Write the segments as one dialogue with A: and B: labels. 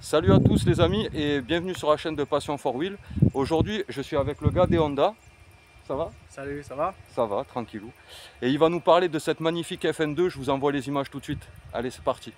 A: Salut à tous les amis et bienvenue sur la chaîne de Passion 4Wheel. Aujourd'hui je suis avec le gars des Honda. Ça va?
B: Salut, ça va?
A: Ça va, tranquillou. Et il va nous parler de cette magnifique FN2, je vous envoie les images tout de suite. Allez, c'est parti.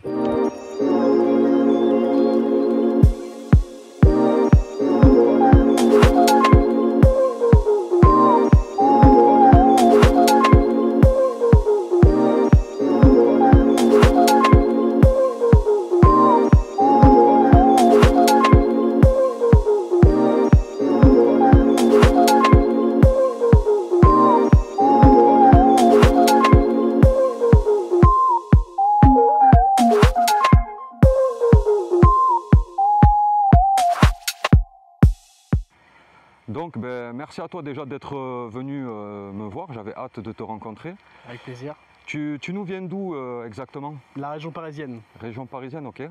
A: Donc merci à toi déjà d'être venu me voir, j'avais hâte de te rencontrer.
B: Avec plaisir.
A: Tu nous viens d'où exactement?
B: La région parisienne.
A: Région parisienne, ok. Et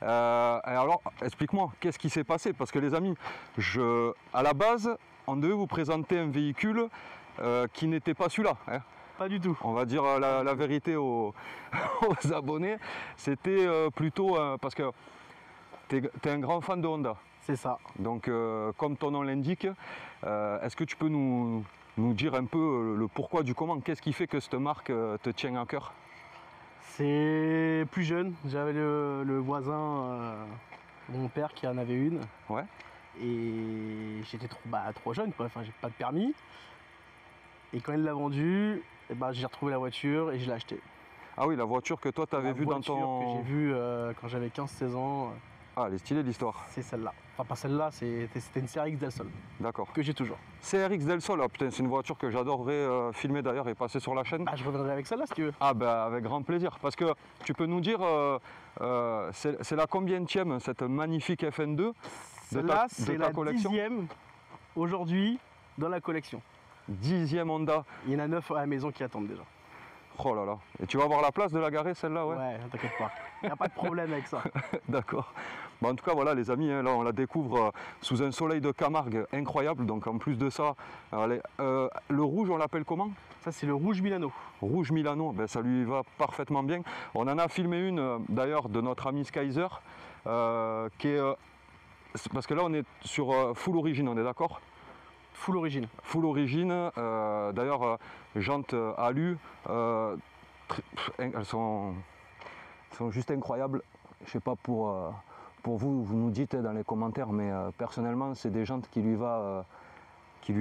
A: alors, explique-moi, qu'est-ce qui s'est passé? Parce que les amis, à la base, on devait vous présenter un véhicule qui n'était pas celui-là. Hein.
B: Pas du tout.
A: On va dire la vérité aux, aux abonnés. C'était plutôt parce que tu es un grand fan de Honda.
B: C'est ça.
A: Donc, comme ton nom l'indique, est-ce que tu peux nous dire un peu le pourquoi du comment? Qu'est-ce qui fait que cette marque te tient à cœur?
B: C'est plus jeune. J'avais le voisin de mon père qui en avait une.
A: Ouais.
B: Et j'étais trop jeune, quoi. Enfin, j'ai pas de permis. Et quand il l'a vendue, j'ai retrouvé la voiture et je l'ai achetée.
A: Ah oui, la voiture que toi tu avais vue dans ton...
B: que j'ai vue quand j'avais 15-16 ans.
A: Ah, elle est stylée l'histoire.
B: C'est celle-là. Enfin, pas celle-là, c'était une CRX Del Sol.
A: D'accord.
B: Que j'ai toujours.
A: CRX Del Sol, ah, putain, c'est une voiture que j'adorerais filmer d'ailleurs et passer sur la chaîne.
B: Je reviendrai avec celle-là si tu veux.
A: Ah avec grand plaisir. Parce que tu peux nous dire, c'est la combienième cette magnifique FN2
B: Celle-là, c'est la
A: collection?
B: 10e aujourd'hui dans la collection.
A: 10e Honda.
B: Il y en a 9 à la maison qui attendent déjà.
A: Oh là là. Et tu vas avoir la place de la garer celle-là, ouais?
B: Ouais, t'inquiète pas. Il n'y a pas de problème avec ça.
A: D'accord. Bon, en tout cas, voilà les amis, hein, là on la découvre sous un soleil de Camargue incroyable. Donc en plus de ça, allez, le rouge, on l'appelle comment?
B: Ça, c'est le rouge Milano.
A: Rouge Milano, ben, ça lui va parfaitement bien. On en a filmé une d'ailleurs de notre ami Skyzer, qui est... parce que là on est sur full origine, on est d'accord?
B: Full origine.
A: Full origine, d'ailleurs jantes alu, elles sont juste incroyables. Je sais pas pour vous, vous nous dites dans les commentaires, mais personnellement c'est des jantes qui lui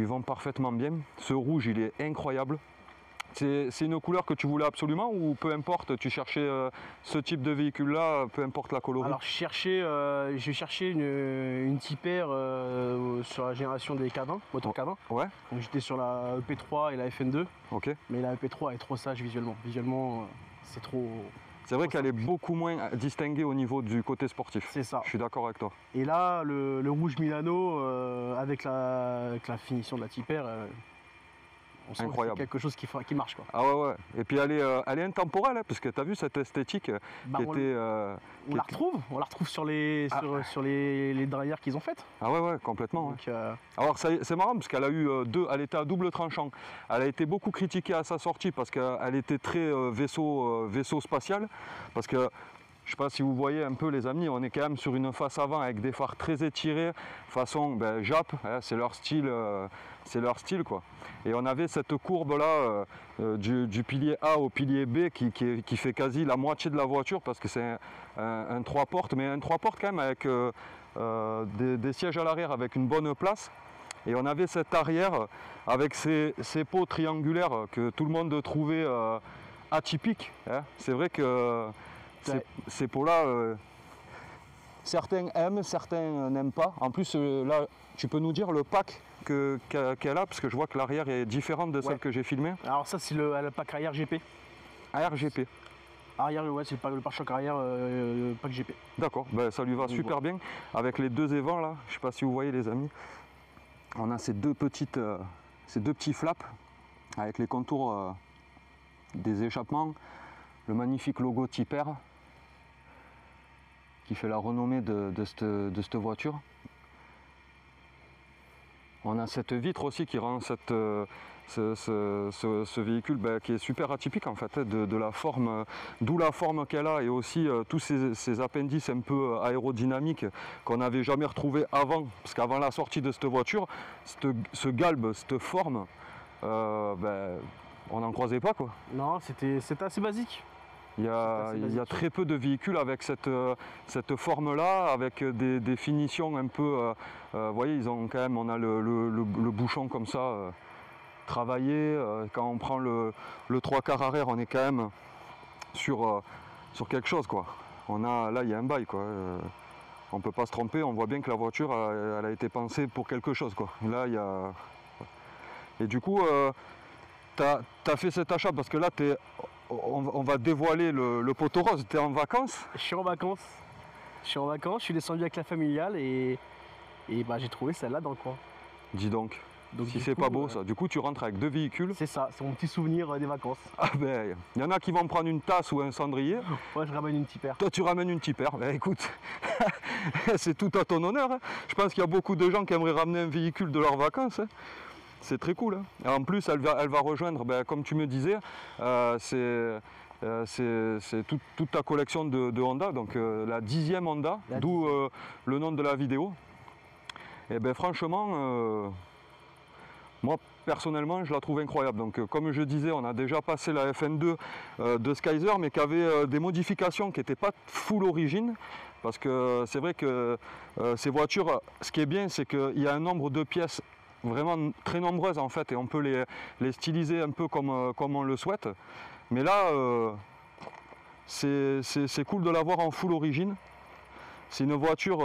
A: vont parfaitement bien. Ce rouge il est incroyable. C'est une couleur que tu voulais absolument ou peu importe, tu cherchais ce type de véhicule là, peu importe la colorie?
B: Alors j'ai cherché une Tipper sur la génération des K20, moteur K20.
A: Ouais.
B: Donc j'étais sur la EP3 et la FN2.
A: Ok.
B: Mais la EP3 est trop sage visuellement. Visuellement, c'est trop...
A: C'est vrai qu'elle est beaucoup moins distinguée au niveau du côté sportif.
B: C'est ça.
A: Je suis d'accord avec toi.
B: Et là, le rouge Milano, avec la finition de la Tipper, on sent que c'est quelque chose qui marche, quoi.
A: Ah ouais. Et puis elle est intemporelle, hein, parce que tu as vu cette esthétique qui était...
B: on la retrouve sur les derrière qu'ils ont faites.
A: Ah ouais, complètement.
B: Donc,
A: ouais. Alors c'est marrant parce qu'elle a eu elle était à double tranchant. Elle a été beaucoup critiquée à sa sortie parce qu'elle était très vaisseau spatial. Parce que je ne sais pas si vous voyez un peu les amis, on est quand même sur une face avant avec des phares très étirés, façon Jap, hein, c'est leur style quoi. Et on avait cette courbe là du pilier A au pilier B qui fait quasi la moitié de la voiture parce que c'est un 3 portes, mais un 3 portes quand même avec des sièges à l'arrière avec une bonne place. Et on avait cet arrière avec ces pots triangulaires que tout le monde trouvait atypiques. Hein. C'est vrai que ces pots-là, certains aiment, certains n'aiment pas. En plus, là, tu peux nous dire le pack qu'elle a, parce que je vois que l'arrière est différente de celle que j'ai filmée.
B: Alors ça, c'est le pack arrière GP.
A: Arrière GP.
B: Arrière, ouais, c'est le pare-choc arrière pack GP.
A: D'accord, ça lui va super bien. Avec les deux évents là, je ne sais pas si vous voyez les amis, on a ces deux petits flaps avec les contours des échappements, le magnifique logo Tipper qui fait la renommée de cette voiture. On a cette vitre aussi qui rend ce véhicule qui est super atypique en fait, de la forme, d'où la forme qu'elle a et aussi tous ces appendices un peu aérodynamiques qu'on n'avait jamais retrouvés avant, parce qu'avant la sortie de cette voiture, ce galbe, cette forme, on n'en croisait pas quoi.
B: Non, c'était assez basique.
A: Il y a très peu de véhicules avec cette forme-là, avec des finitions un peu. Vous voyez, on a le bouchon comme ça, travaillé. Quand on prend le 3/4 arrière, on est quand même sur quelque chose, quoi. Là, il y a un bail, quoi. On ne peut pas se tromper, on voit bien que la voiture, elle a été pensée pour quelque chose, quoi. Là, il y a. Et du coup, tu as fait cet achat parce que là, on va dévoiler le poteau rose. Tu es en vacances?
B: Je suis en vacances. Je suis descendu avec la familiale et j'ai trouvé celle-là dans le coin.
A: Dis donc. Si c'est pas beau ça. Du coup, tu rentres avec 2 véhicules.
B: C'est ça, c'est mon petit souvenir des vacances.
A: Ah ben, il y en a qui vont prendre une tasse ou un cendrier.
B: Moi, je ramène une Tipper.
A: Toi, tu ramènes une Tipper. Ben écoute, c'est tout à ton honneur. Hein. Je pense qu'il y a beaucoup de gens qui aimeraient ramener un véhicule de leurs vacances. Hein. C'est très cool. Hein. Et en plus, elle va rejoindre, comme tu me disais, c'est toute ta collection de Honda, donc la 10e Honda, d'où le nom de la vidéo. Et ben franchement, moi personnellement, je la trouve incroyable. Donc comme je disais, on a déjà passé la FN2 de Skyzer, mais qui avait des modifications qui n'étaient pas full origine. Parce que c'est vrai que ces voitures, ce qui est bien, c'est qu'il y a un nombre de pièces vraiment très nombreuses en fait, et on peut les styliser un peu comme on le souhaite. Mais là, c'est cool de l'avoir en full origine. C'est une voiture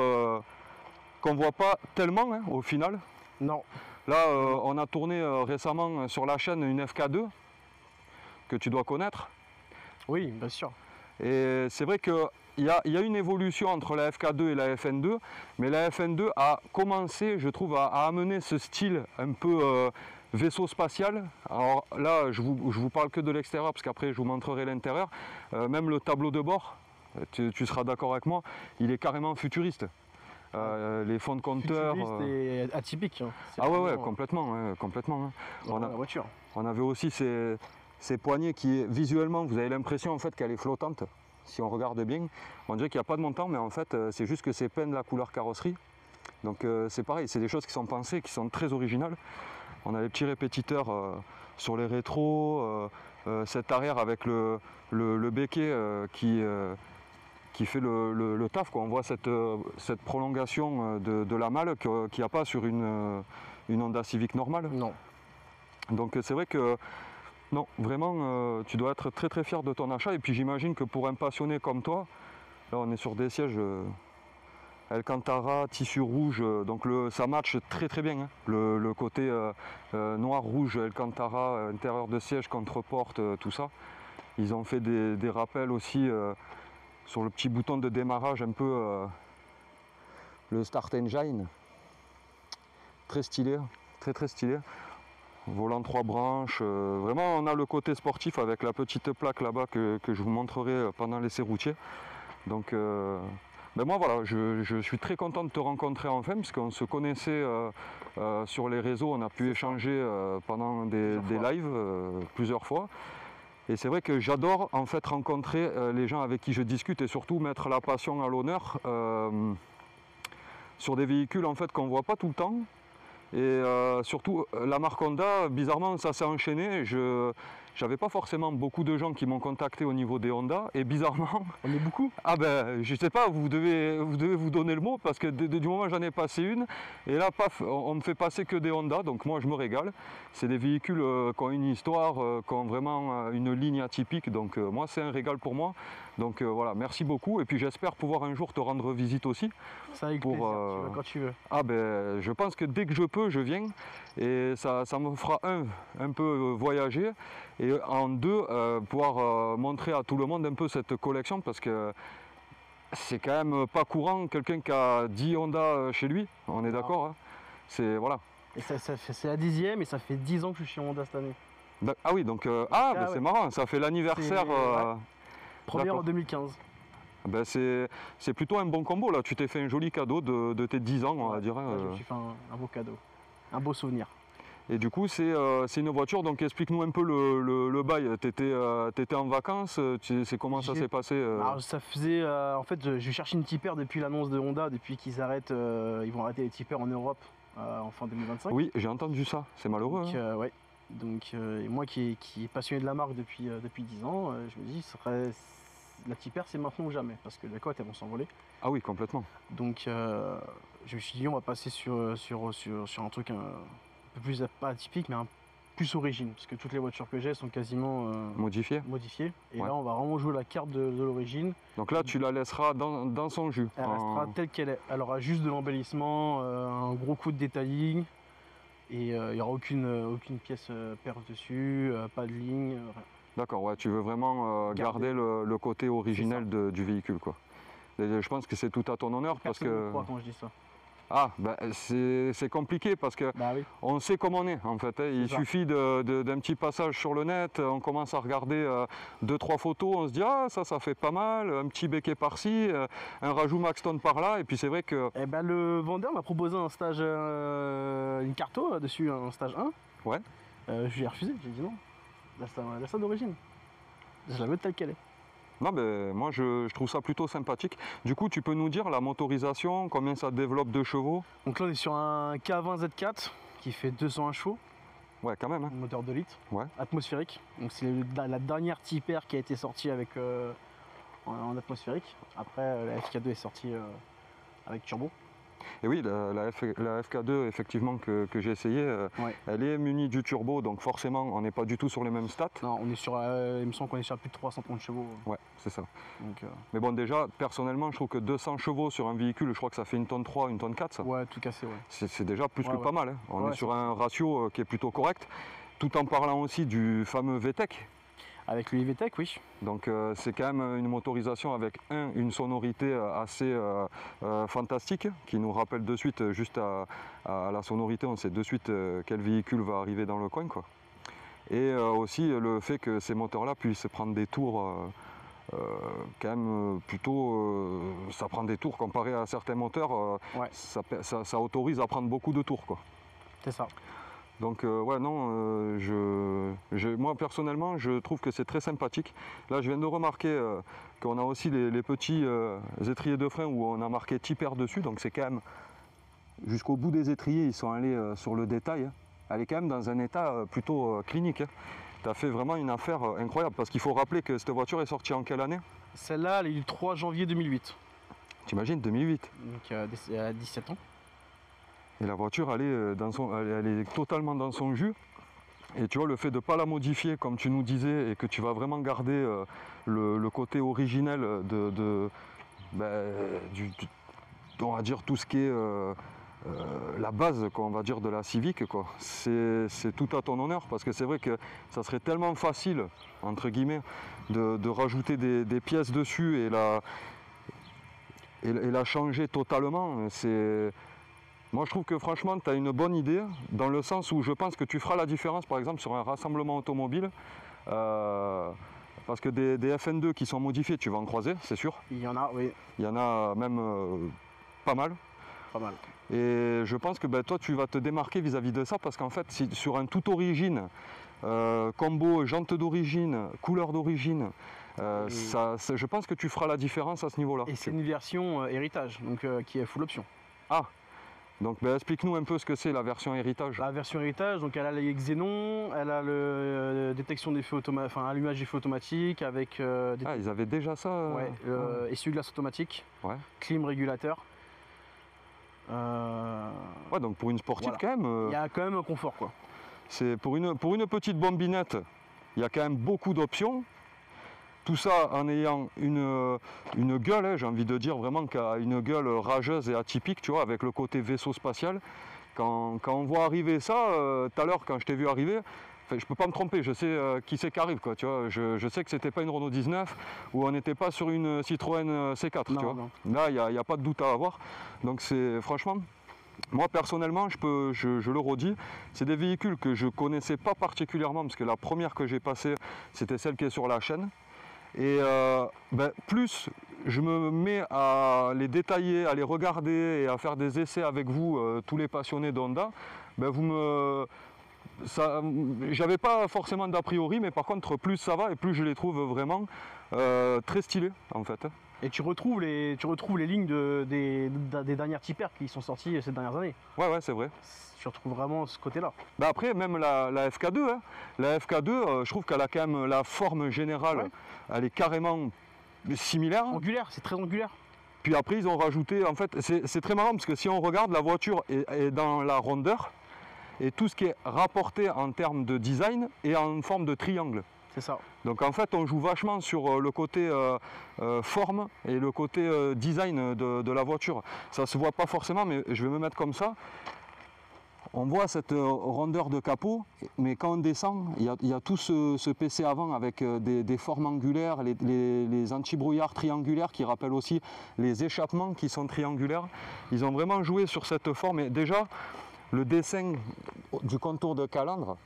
A: qu'on ne voit pas tellement hein, au final.
B: Non.
A: Là, on a tourné récemment sur la chaîne une FK2 que tu dois connaître.
B: Oui, bien sûr.
A: Et c'est vrai qu'il y a une évolution entre la FK2 et la FN2, mais la FN2 a commencé, je trouve, à amener ce style un peu vaisseau spatial. Alors là, je vous parle que de l'extérieur, parce qu'après je vous montrerai l'intérieur. Même le tableau de bord, tu seras d'accord avec moi, il est carrément futuriste. Les fonds de compteur.
B: Futuriste et atypique. Hein.
A: Ah ouais, complètement. Hein, complètement hein.
B: La voiture.
A: On avait aussi ces poignées qui, visuellement, vous avez l'impression en fait qu'elle est flottante. Si on regarde bien, on dirait qu'il n'y a pas de montant, mais en fait, c'est juste que c'est peint de la couleur carrosserie. Donc c'est pareil, c'est des choses qui sont pensées, qui sont très originales. On a les petits répétiteurs sur les rétros, cet arrière avec le béquet qui fait le taf, quoi. On voit cette prolongation de la malle qu'il n'y a pas sur une Honda Civic normale.
B: Non.
A: Donc c'est vrai que non, vraiment, tu dois être très très fier de ton achat. Et puis j'imagine que pour un passionné comme toi, là on est sur des sièges Alcantara, tissu rouge, donc ça match très très bien. Hein. Le côté noir-rouge, Alcantara, intérieur de siège, contre-porte, tout ça. Ils ont fait des rappels aussi sur le petit bouton de démarrage, un peu le Start Engine. Très stylé, très très stylé. Volant 3 branches, vraiment on a le côté sportif avec la petite plaque là-bas que je vous montrerai pendant l'essai routier. Donc moi voilà, je suis très content de te rencontrer enfin, parce qu'on se connaissait sur les réseaux, on a pu échanger pendant des lives plusieurs fois. Et c'est vrai que j'adore en fait rencontrer les gens avec qui je discute et surtout mettre la passion à l'honneur sur des véhicules en fait qu'on ne voit pas tout le temps. Et surtout la marque Honda, bizarrement ça s'est enchaîné. J'avais pas forcément beaucoup de gens qui m'ont contacté au niveau des Honda et bizarrement.
B: On est beaucoup.
A: Ah ben je sais pas, vous devez vous donner le mot parce que du moment j'en ai passé une et là paf, on me fait passer que des Honda, donc moi je me régale. C'est des véhicules qui ont une histoire, qui ont vraiment une ligne atypique, donc moi c'est un régal pour moi. Donc voilà, merci beaucoup et puis j'espère pouvoir un jour te rendre visite aussi.
B: Ça avec plaisir, tu vas quand tu veux.
A: Ah ben je pense que dès que je peux, je viens et ça me fera un peu voyager et en deux pouvoir montrer à tout le monde un peu cette collection parce que c'est quand même pas courant quelqu'un qui a 10 Honda chez lui, on est d'accord hein. C'est voilà.
B: Et c'est la 10e et ça fait 10 ans que je suis chez Honda cette année.
A: Ah oui donc ben,
B: ouais.
A: c'est marrant, ça fait l'anniversaire.
B: Première en 2015.
A: Ben c'est plutôt un bon combo là, tu t'es fait un joli cadeau de tes 10 ans on va dire.
B: Je me suis fait un beau cadeau. Un beau souvenir.
A: Et du coup, c'est une voiture, donc explique-nous un peu le bail. Tu étais en vacances, c'est comment ça s'est passé
B: Alors, ça faisait, en fait, je cherchais une tipper depuis l'annonce de Honda, depuis qu'ils arrêtent, ils vont arrêter les tippers en Europe en fin 2025.
A: Oui, j'ai entendu ça, c'est malheureux.
B: Donc,
A: Hein.
B: ouais. Donc, et moi qui est passionné de la marque depuis 10 ans, je me dis, la tipper c'est maintenant ou jamais, parce que les cotes elles vont s'envoler.
A: Ah oui, complètement.
B: Donc, je me suis dit, on va passer sur un truc un peu plus, pas atypique, mais un plus origine, parce que toutes les voitures que j'ai sont quasiment
A: Modifié.
B: modifiées. Et
A: Ouais.
B: là, on va vraiment jouer la carte de l'origine.
A: Donc là, tu la laisseras dans son jus.
B: Elle restera telle qu'elle est. Elle aura juste de l'embellissement, un gros coup de detailing, et il n'y aura aucune pièce perce dessus, pas de ligne, rien.
A: D'accord, ouais, tu veux vraiment garder le côté originel du véhicule, quoi. Et je pense que c'est tout à ton honneur parce
B: Personne ne
A: que...
B: me croit quand je dis ça.
A: Ah, bah, c'est compliqué parce que
B: Bah oui.
A: on sait comme on est en fait. Hein. Il
B: ça.
A: suffit d'un petit passage sur le net, on commence à regarder 2-3 photos, on se dit ah ça fait pas mal, un petit béquet par-ci, un rajout Maxton par là, et puis c'est vrai que...
B: Eh ben, le vendeur m'a proposé un stage, une carto dessus, un stage 1.
A: Ouais.
B: Je lui ai refusé, j'ai dit non. Laisse ça d'origine. Je la veux telle qu'elle est.
A: Non, ben, moi je trouve ça plutôt sympathique. Du coup, tu peux nous dire la motorisation, combien ça développe de chevaux?
B: Donc là, on est sur un K20 Z4 qui fait 201 chevaux,
A: Ouais, quand même. Hein.
B: moteur 2 litres,
A: Ouais.
B: atmosphérique. Donc c'est la dernière tipper qui a été sortie avec en atmosphérique. Après, la FK2 est sortie avec turbo.
A: Et oui, la FK2, effectivement, que j'ai essayé,
B: Ouais.
A: elle est munie du turbo, donc forcément, on n'est pas du tout sur les mêmes stats.
B: Non, on est sur, il me semble qu'on est sur plus de 330 chevaux.
A: Ouais, c'est ça.
B: Donc,
A: Mais bon, déjà, personnellement, je trouve que 200 chevaux sur un véhicule, je crois que ça fait 1 tonne 3, 1 tonne 4, ça.
B: ouais, tout cassé, ouais.
A: C'est déjà plus
B: Ouais,
A: que
B: ouais.
A: pas mal. Hein. On
B: Ouais,
A: est sur un ratio qui est plutôt correct, tout en parlant aussi du fameux VTEC.
B: Avec le IVTEC, oui.
A: Donc c'est quand même une motorisation avec une sonorité assez fantastique qui nous rappelle de suite, juste à la sonorité, on sait de suite quel véhicule va arriver dans le coin, quoi. Et aussi le fait que ces moteurs-là puissent prendre des tours quand même plutôt, ça prend des tours comparé à certains moteurs,
B: Ouais.
A: ça autorise à prendre beaucoup de tours, quoi.
B: C'est ça.
A: Donc ouais non, moi personnellement je trouve que c'est très sympathique. Là je viens de remarquer qu'on a aussi les petits étriers de frein où on a marqué tipper dessus, donc c'est quand même jusqu'au bout des étriers, ils sont allés sur le détail. Hein. Elle est quand même dans un état plutôt clinique. Hein. Tu as fait vraiment une affaire incroyable parce qu'il faut rappeler que cette voiture est sortie en quelle année?
B: Celle-là, elle est du 3 janvier 2008.
A: T'imagines, 2008.
B: Donc elle a 17 ans.
A: Et la voiture, elle est totalement dans son jus. Et tu vois, le fait de ne pas la modifier, comme tu nous disais, et que tu vas vraiment garder le côté originel on va dire tout ce qui est la base, quoi, on va dire, de la Civic, quoi. C'est tout à ton honneur, parce que c'est vrai que ça serait tellement facile, entre guillemets, de rajouter des pièces dessus et la changer totalement. Moi, je trouve que franchement, tu as une bonne idée, dans le sens où je pense que tu feras la différence, par exemple, sur un rassemblement automobile. Parce que des FN2 qui sont modifiés, tu vas en croiser, c'est sûr.
B: Il y en a, oui,
A: Il y en a même pas mal.
B: pas mal.
A: Et je pense que toi, tu vas te démarquer vis-à-vis de ça, parce qu'en fait, si sur un tout origine, combo jantes d'origine, couleur d'origine, je pense que tu feras la différence à ce niveau-là.
B: Et c'est une version héritage, donc qui est full option.
A: Ah, donc explique-nous un peu ce que c'est la version héritage.
B: La version héritage, donc elle a les xénons, elle a le détection des feux automatiques, enfin allumage des feux automatiques avec
A: Ah, ils avaient déjà ça
B: ouais, essuie-glace automatique,
A: Ouais.
B: clim régulateur.
A: Ouais, donc pour une sportive,
B: Voilà.
A: quand même,
B: Il y a quand même un confort, quoi.
A: c'est pour une petite bombinette, il y a quand même beaucoup d'options. Tout ça en ayant une gueule, hein, j'ai envie de dire vraiment qui a une gueule rageuse et atypique, tu vois, avec le côté vaisseau spatial. Quand on voit arriver ça, tout à l'heure, quand je t'ai vu arriver, enfin, je peux pas me tromper, je sais qui c'est qui arrive, quoi, tu vois. Je sais que c'était pas une Renault 19 ou on n'était pas sur une Citroën C4,
B: Non,
A: tu vois.
B: non.
A: Là, il n'y a pas de doute à avoir. Donc c'est franchement, moi personnellement, je le redis, c'est des véhicules que je connaissais pas particulièrement parce que la première que j'ai passée, c'était celle qui est sur la chaîne. Et plus je me mets à les détailler, à les regarder et à faire des essais avec vous, tous les passionnés d'Honda, ben j'avais pas forcément d'a priori, mais par contre plus ça va et plus je les trouve vraiment très stylés en fait.
B: Et tu retrouves les lignes des dernières Tipper qui sont sorties ces dernières années.
A: Ouais, c'est vrai.
B: Tu retrouves vraiment ce côté-là.
A: Ben après, même la FK2, hein. La FK2, je trouve qu'elle a quand même la forme générale, elle est carrément similaire.
B: Angulaire, c'est très angulaire.
A: Puis après, ils ont rajouté, en fait, c'est très marrant parce que si on regarde, la voiture est dans la rondeur et tout ce qui est rapporté en termes de design est en forme de triangle.
B: C'est ça.
A: Donc en fait, on joue vachement sur le côté forme et le côté design de la voiture. Ça se voit pas forcément, mais je vais me mettre comme ça. On voit cette rondeur de capot, mais quand on descend, il y a tout ce PC avant avec des formes angulaires, les anti-brouillards triangulaires qui rappellent aussi les échappements qui sont triangulaires. Ils ont vraiment joué sur cette forme et déjà le dessin du contour de calandre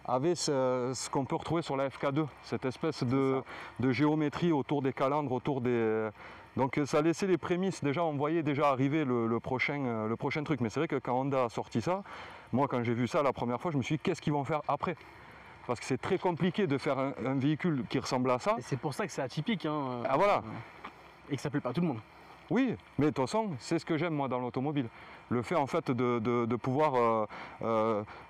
A: avait ce qu'on peut retrouver sur la FK2, cette espèce de géométrie autour des calandres, autour des... Donc ça laissait les prémices, déjà on voyait déjà arriver le prochain truc. Mais c'est vrai que quand Honda a sorti ça, moi quand j'ai vu ça la première fois, je me suis dit qu'est-ce qu'ils vont faire après? Parce que c'est très compliqué de faire un véhicule qui ressemble à ça.
B: Et c'est pour ça que c'est atypique. Hein,
A: ah voilà.
B: Et que ça plaît pas à tout le monde.
A: Oui, mais de toute façon, c'est ce que j'aime moi dans l'automobile. Le fait en fait de pouvoir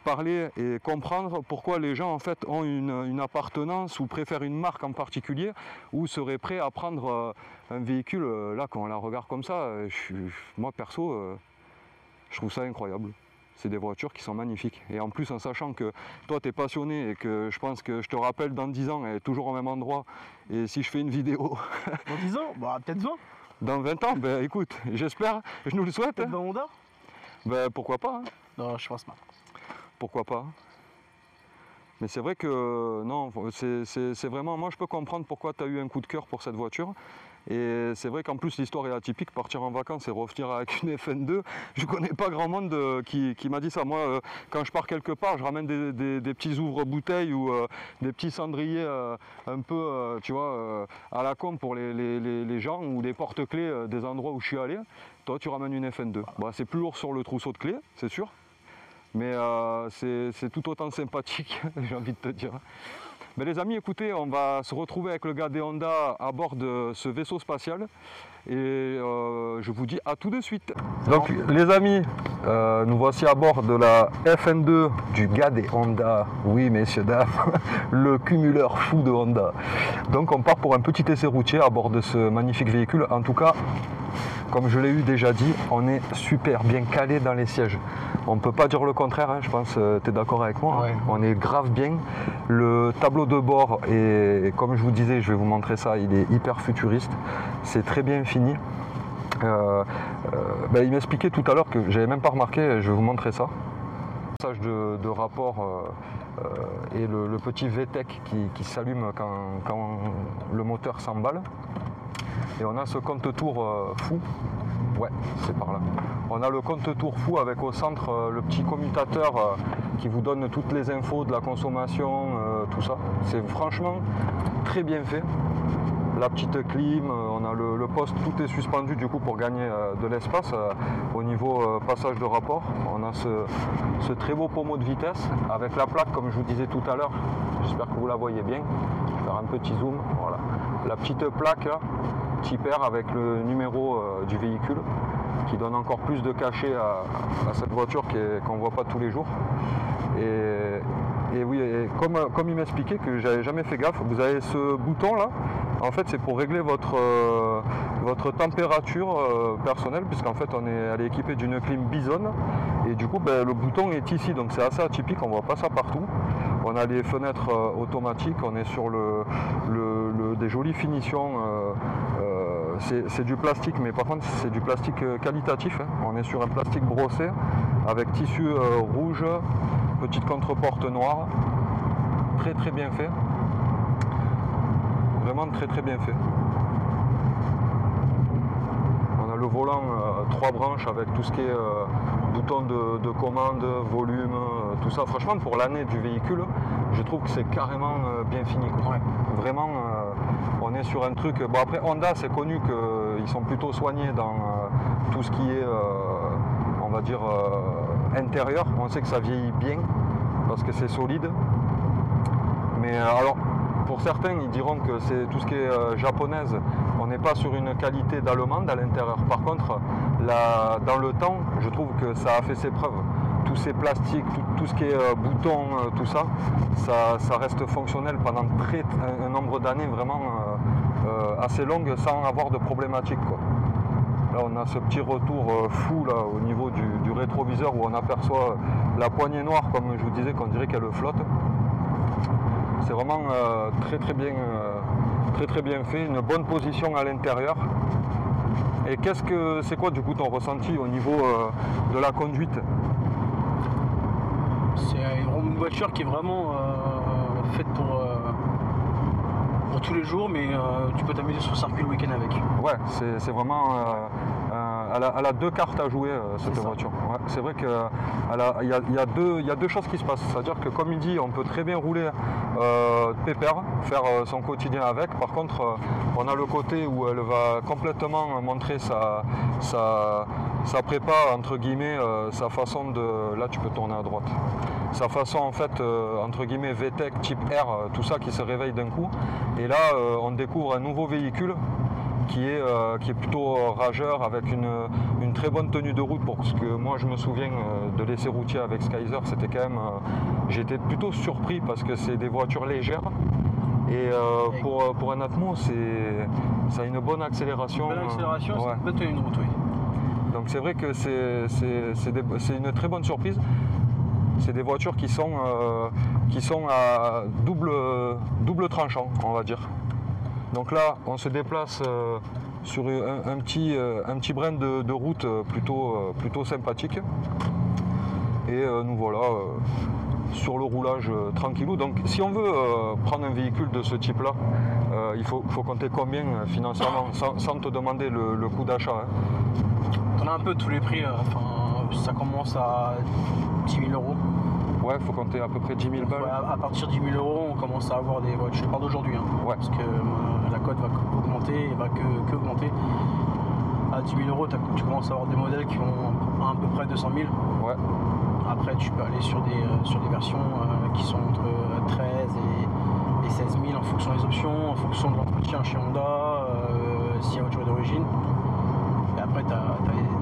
A: parler et comprendre pourquoi les gens en fait ont une appartenance ou préfèrent une marque en particulier ou seraient prêts à prendre un véhicule. Là, quand on la regarde comme ça, moi perso, je trouve ça incroyable. C'est des voitures qui sont magnifiques. Et en plus, en sachant que toi, tu es passionné et que je pense que je te rappelle dans 10 ans, elle est toujours au même endroit. Et si je fais une vidéo...
B: Dans 10 ans, bah, peut-être 20.
A: Dans 20 ans, ben écoute, j'espère, je nous le souhaite.
B: Peut-être dans Honda?
A: Ben pourquoi pas. Hein.
B: Non, je pense pas.
A: Pourquoi pas. Mais c'est vrai que non, c'est vraiment, moi je peux comprendre pourquoi tu as eu un coup de cœur pour cette voiture. Et c'est vrai qu'en plus l'histoire est atypique, partir en vacances et revenir avec une FN2, je connais pas grand monde qui m'a dit ça. Moi quand je pars quelque part, je ramène des petits ouvre-bouteilles ou des petits cendriers un peu tu vois, à la con pour les gens ou des porte-clés des endroits où je suis allé. Toi tu ramènes une FN2. Bon, c'est plus lourd sur le trousseau de clés, c'est sûr. Mais c'est tout autant sympathique, j'ai envie de te dire. Mais les amis, écoutez, on va se retrouver avec le gars des Honda à bord de ce vaisseau spatial. Et je vous dis à tout de suite. Donc les amis, nous voici à bord de la FN2 du gars des Honda. Oui messieurs, dames, le cumuleur fou de Honda. Donc on part pour un petit essai routier à bord de ce magnifique véhicule. En tout cas, comme je l'ai eu déjà dit, on est super bien calé dans les sièges. On ne peut pas dire le contraire, hein, je pense que tu es d'accord avec moi.
B: Ouais.
A: Hein. On est grave bien. Le tableau de bord, est, comme je vous disais, je vais vous montrer ça, il est hyper futuriste. C'est très bien fini. Il m'expliquait tout à l'heure que j'avais même pas remarqué, je vais vous montrer ça. Le passage de rapport et le petit VTEC qui s'allume quand le moteur s'emballe. Et on a ce compte-tour fou. Ouais, c'est par là. On a le compte-tour fou avec au centre le petit commutateur qui vous donne toutes les infos de la consommation, tout ça. C'est franchement très bien fait. La petite clim, on a le poste, tout est suspendu du coup pour gagner de l'espace au niveau passage de rapport. On a ce très beau pommeau de vitesse avec la plaque comme je vous disais tout à l'heure. J'espère que vous la voyez bien. Je vais faire un petit zoom. Voilà. La petite plaque là, Tipper avec le numéro du véhicule qui donne encore plus de cachet à cette voiture qu'on ne voit pas tous les jours. Et oui, et comme il m'expliquait que j'avais jamais fait gaffe, vous avez ce bouton là, en fait c'est pour régler votre température personnelle, puisqu'en fait elle est équipée d'une clim Bison, et du coup le bouton est ici, donc c'est assez atypique, on ne voit pas ça partout. On a les fenêtres automatiques, on est sur des jolies finitions, c'est du plastique, mais par contre c'est du plastique qualitatif, hein. On est sur un plastique brossé avec tissu rouge, petite contre-porte noire, très très bien fait, vraiment très très bien fait. On a le volant 3 branches avec tout ce qui est bouton de commande, volume, tout ça. Franchement pour l'année du véhicule, je trouve que c'est carrément bien fini, quoi. Ouais. Vraiment on est sur un truc, bon après Honda c'est connu qu'ils sont plutôt soignés dans tout ce qui est on va dire intérieur, on sait que ça vieillit bien parce que c'est solide. Mais alors, pour certains, ils diront que c'est tout ce qui est japonaise. On n'est pas sur une qualité d'allemande à l'intérieur. Par contre, dans le temps, je trouve que ça a fait ses preuves. Tous ces plastiques, tout ce qui est boutons, tout ça, ça reste fonctionnel pendant un nombre d'années vraiment assez longue sans avoir de problématique, quoi. Là, on a ce petit retour fou là, au niveau du rétroviseur où on aperçoit la poignée noire, comme je vous disais, qu'on dirait qu'elle flotte. C'est vraiment très très bien fait, une bonne position à l'intérieur. Et c'est quoi du coup ton ressenti au niveau de la conduite?
B: C'est une voiture qui est vraiment faite pour tous les jours, mais tu peux t'amuser sur le circuit le week-end avec.
A: Ouais, c'est vraiment... elle a deux cartes à jouer, cette voiture. Ouais, c'est vrai qu'il y a deux choses qui se passent. C'est-à-dire que, comme il dit, on peut très bien rouler pépère, faire son quotidien avec. Par contre, on a le côté où elle va complètement montrer sa prépa, entre guillemets, sa façon de... Là, tu peux tourner à droite. Sa façon, en fait, entre guillemets, VTEC, type R, tout ça qui se réveille d'un coup. Et là, on découvre un nouveau véhicule qui est plutôt rageur, avec une très bonne tenue de route. Parce que moi, je me souviens de l'essai routier avec Skyzer, c'était quand même... j'étais plutôt surpris parce que c'est des voitures légères. Et pour un Atmo, ça a une bonne accélération.
B: Une bonne accélération, c'est une bonne tenue de route, oui.
A: Donc c'est vrai que c'est une très bonne surprise. C'est des voitures qui sont à double tranchant, on va dire. Donc là, on se déplace sur un petit brin de route plutôt sympathique. Et nous voilà sur le roulage tranquillou. Donc si on veut prendre un véhicule de ce type-là, il faut compter combien financièrement, sans te demander le coût d'achat, hein.
B: On a un peu tous les prix, ça commence à 10 000 €.
A: Ouais, il faut compter à peu près 10 000 balles.
B: À partir de 10 000 €, on commence à avoir des voitures. Je parle d'aujourd'hui, hein,
A: ouais.
B: Parce que la cote va augmenter et va que augmenter. À 10 000 €, tu commences à avoir des modèles qui ont à peu près 200 000.
A: Ouais.
B: Après, tu peux aller sur des versions qui sont entre 13 et 16 000 en fonction des options, en fonction de l'entretien chez Honda, si la voiture est d'origine. Et après, tu as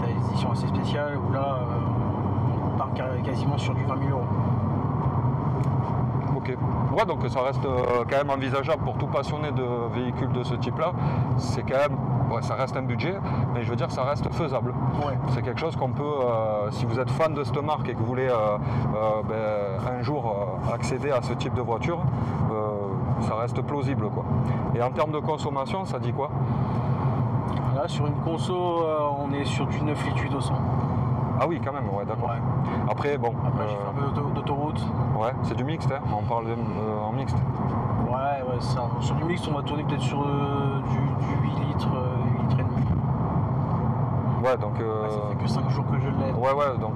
B: des éditions assez spéciales où là, on part quasiment sur du 20 000 €.
A: Ok. Ouais, donc ça reste quand même envisageable pour tout passionné de véhicules de ce type-là. C'est quand même, ouais, ça reste un budget, mais je veux dire, ça reste faisable.
B: Ouais.
A: C'est quelque chose qu'on peut, si vous êtes fan de cette marque et que vous voulez un jour accéder à ce type de voiture, ça reste plausible, quoi. Et en termes de consommation, ça dit quoi?
B: Là, sur une conso, on est sur du 9 litres 200.
A: Ah oui, quand même, ouais, d'accord.
B: Ouais.
A: Après, bon...
B: Après, j'ai fait un peu d'autoroute.
A: Ouais, c'est du mixte, hein, on parle en mixte.
B: Ouais, ça. Sur du mixte, on va tourner peut-être sur du 8 litres, 8 litres et demi.
A: Ouais, donc...
B: Ça fait que 5 jours que je l'ai.
A: Ouais, donc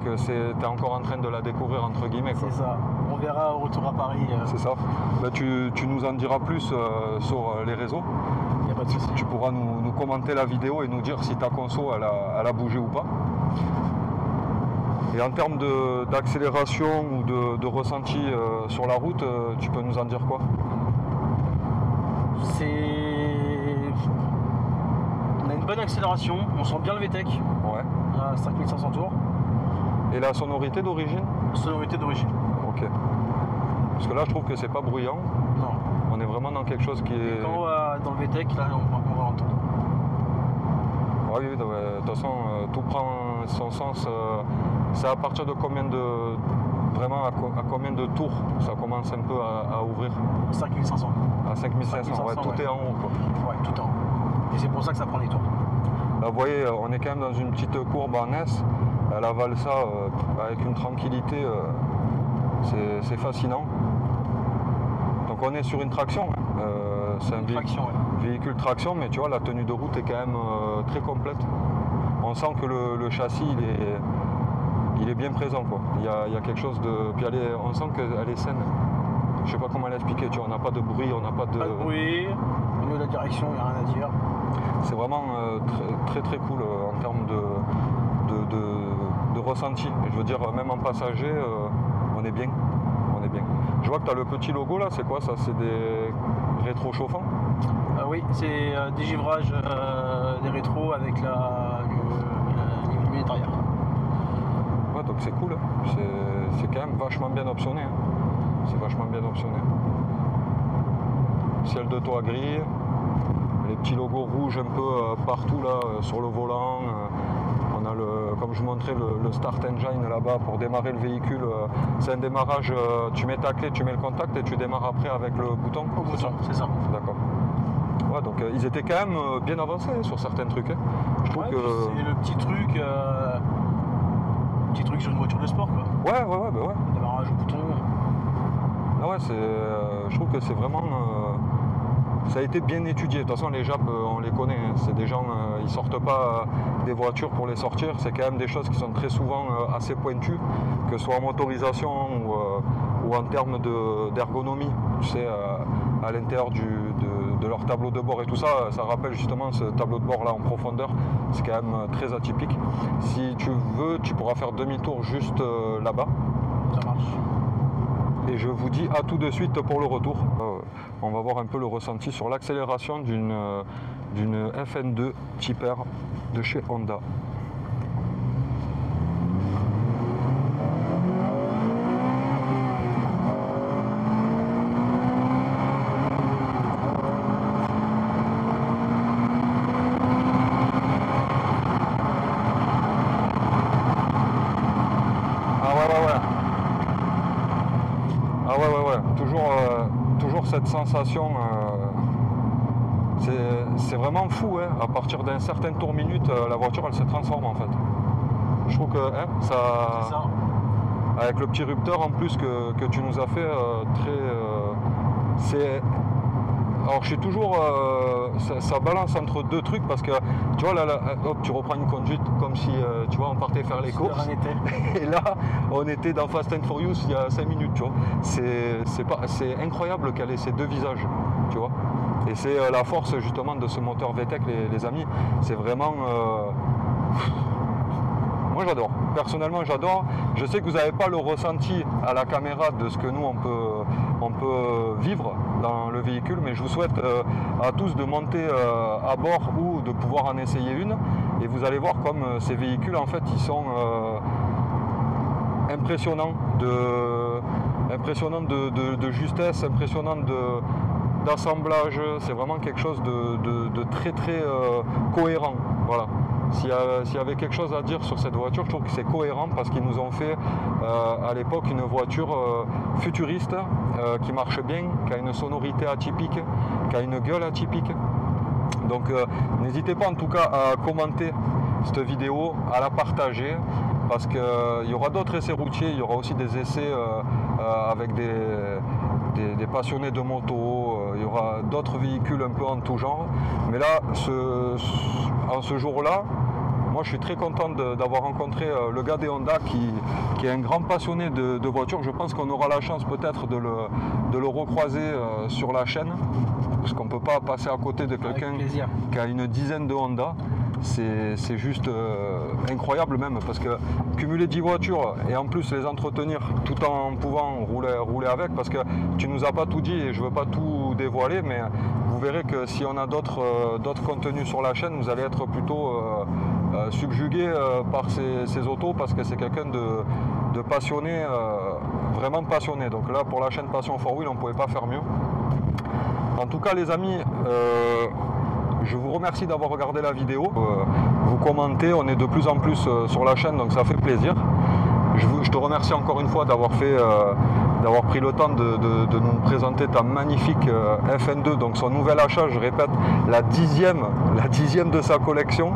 A: t'es encore en train de la découvrir, entre guillemets, quoi.
B: C'est ça. On verra au retour à Paris.
A: C'est ça. Bah, tu nous en diras plus sur les réseaux.
B: Y a pas de souci.
A: Tu pourras nous commenter la vidéo et nous dire si ta conso elle a bougé ou pas. Et en termes d'accélération ou de ressenti sur la route, tu peux nous en dire quoi?
B: On a une bonne accélération, on sent bien le VTEC.
A: Ouais.
B: À 5500 tours.
A: Et la sonorité d'origine?
B: Sonorité d'origine.
A: Ok. Parce que là, je trouve que c'est pas bruyant.
B: Non.
A: On est vraiment dans quelque chose qui est...
B: Et quand on va dans le VTEC, là, on va entendre.
A: Oui, de toute façon, tout prend son sens. C'est à partir de combien de... Vraiment, à combien de tours ça commence un peu à ouvrir?
B: 5500.
A: À 5500, ouais, tout est en haut, quoi.
B: Ouais, tout en haut. Et c'est pour ça que ça prend des tours.
A: Là, vous voyez, on est quand même dans une petite courbe en S. Elle avale ça avec une tranquillité. C'est fascinant. Donc on est sur une traction. C'est un véhicule traction, mais tu vois, la tenue de route est quand même très complète. On sent que le châssis, il est bien présent, quoi. Il y a quelque chose de... Puis on sent qu'elle est saine. Je sais pas comment l'expliquer, tu vois, on n'a pas de bruit, on n'a pas de...
B: Pas de bruit, au niveau de la direction, il n'y a rien à dire.
A: C'est vraiment très très cool en termes de ressenti. Je veux dire, même en passager, on est bien. On est bien. Je vois que tu as le petit logo là, c'est quoi ça? C'est des rétro chauffants?
B: Oui, c'est des givrages des rétros avec la lunette arrière.
A: Ouais, donc c'est cool. Hein. C'est quand même vachement bien optionné. Hein. C'est vachement bien optionné. Ciel de toit gris, les petits logos rouges un peu partout là sur le volant. On a comme je vous montrais le Start Engine là-bas pour démarrer le véhicule. C'est un démarrage, tu mets ta clé, tu mets le contact et tu démarres après avec le bouton.
B: C'est ça.
A: D'accord. Ouais, donc ils étaient quand même bien avancés sur certains trucs. Hein. Je trouve que
B: c'est le petit truc sur une voiture de sport quoi.
A: Ouais, bah ouais.
B: Démarrage au bouton.
A: Ah ouais, je trouve que c'est vraiment ça a été bien étudié. De toute façon, les Japs, on les connaît. Hein. C'est des gens, ils sortent pas des voitures pour les sortir. C'est quand même des choses qui sont très souvent assez pointues, que ce soit en motorisation ou en termes d'ergonomie. Tu sais, à l'intérieur de leur tableau de bord et tout ça, ça rappelle justement ce tableau de bord là en profondeur. C'est quand même très atypique. Si tu veux, tu pourras faire demi-tour juste là-bas.
B: Ça marche.
A: Et je vous dis à tout de suite pour le retour. On va voir un peu le ressenti sur l'accélération d'une FN2 Type R de chez Honda. Toujours cette sensation, c'est vraiment fou, hein. À partir d'un certain tour minute, la voiture elle se transforme en fait. Je trouve que hein, ça, avec le petit rupteur en plus que tu nous as fait, alors je suis toujours, ça balance entre deux trucs parce que tu vois là, hop, tu reprends une conduite comme si tu vois on partait faire les courses et là on était dans Fast and Furious il y a 5 minutes, tu vois. C'est incroyable qu'elle ait ces deux visages, tu vois. Et c'est la force justement de ce moteur VTEC les amis, c'est vraiment moi j'adore, personnellement j'adore. Je sais que vous n'avez pas le ressenti à la caméra de ce que nous on peut vivre dans le véhicule, mais je vous souhaite à tous de monter à bord ou de pouvoir en essayer une et vous allez voir comme ces véhicules en fait ils sont impressionnants de justesse, impressionnants d'assemblage. C'est vraiment quelque chose de très cohérent. Voilà. S'il y avait quelque chose à dire sur cette voiture, je trouve que c'est cohérent parce qu'ils nous ont fait à l'époque une voiture futuriste qui marche bien, qui a une sonorité atypique, qui a une gueule atypique. Donc n'hésitez pas en tout cas à commenter cette vidéo, à la partager parce qu'il y aura d'autres essais routiers, il y aura aussi des essais avec des passionnés de moto, il y aura d'autres véhicules un peu en tout genre. Mais là, en ce jour-là, moi je suis très content d'avoir rencontré le gars des Honda qui est un grand passionné de voitures. Je pense qu'on aura la chance peut-être de le recroiser sur la chaîne, parce qu'on ne peut pas passer à côté de quelqu'un qui a une dizaine de Honda. C'est juste incroyable même, parce que cumuler 10 voitures et en plus les entretenir tout en pouvant rouler avec, parce que tu nous as pas tout dit et je veux pas tout dévoiler, mais vous verrez que si on a d'autres contenus sur la chaîne, vous allez être plutôt subjugué par ces autos, parce que c'est quelqu'un de passionné, vraiment passionné. Donc là pour la chaîne Passion 4Wheel on ne pouvait pas faire mieux. En tout cas les amis, je vous remercie d'avoir regardé la vidéo. Vous commentez, on est de plus en plus sur la chaîne, donc ça fait plaisir. Je te remercie encore une fois d'avoir pris le temps de nous présenter ta magnifique FN2, donc son nouvel achat, je répète, la dixième de sa collection.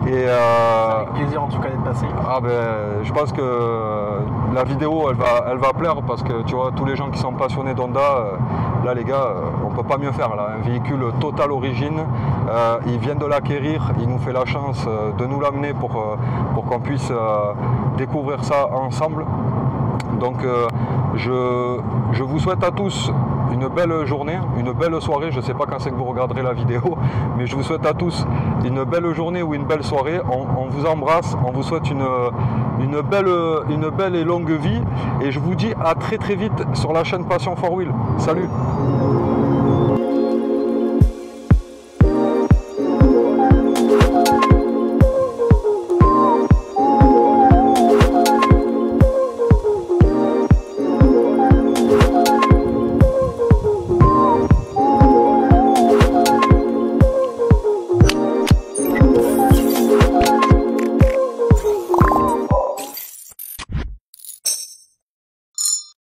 A: Et
B: avec plaisir en tout cas d'être passé.
A: Je pense que la vidéo elle va plaire parce que tu vois tous les gens qui sont passionnés d'Honda, là les gars, on peut pas mieux faire là. Un véhicule total origine, il vient de l'acquérir, il nous fait la chance de nous l'amener pour qu'on puisse découvrir ça ensemble. Donc je vous souhaite à tous une belle journée, une belle soirée. Je ne sais pas quand c'est que vous regarderez la vidéo, mais je vous souhaite à tous une belle journée ou une belle soirée. On vous embrasse, on vous souhaite une belle et longue vie. Et je vous dis à très vite sur la chaîne Passion 4Wheel. Salut!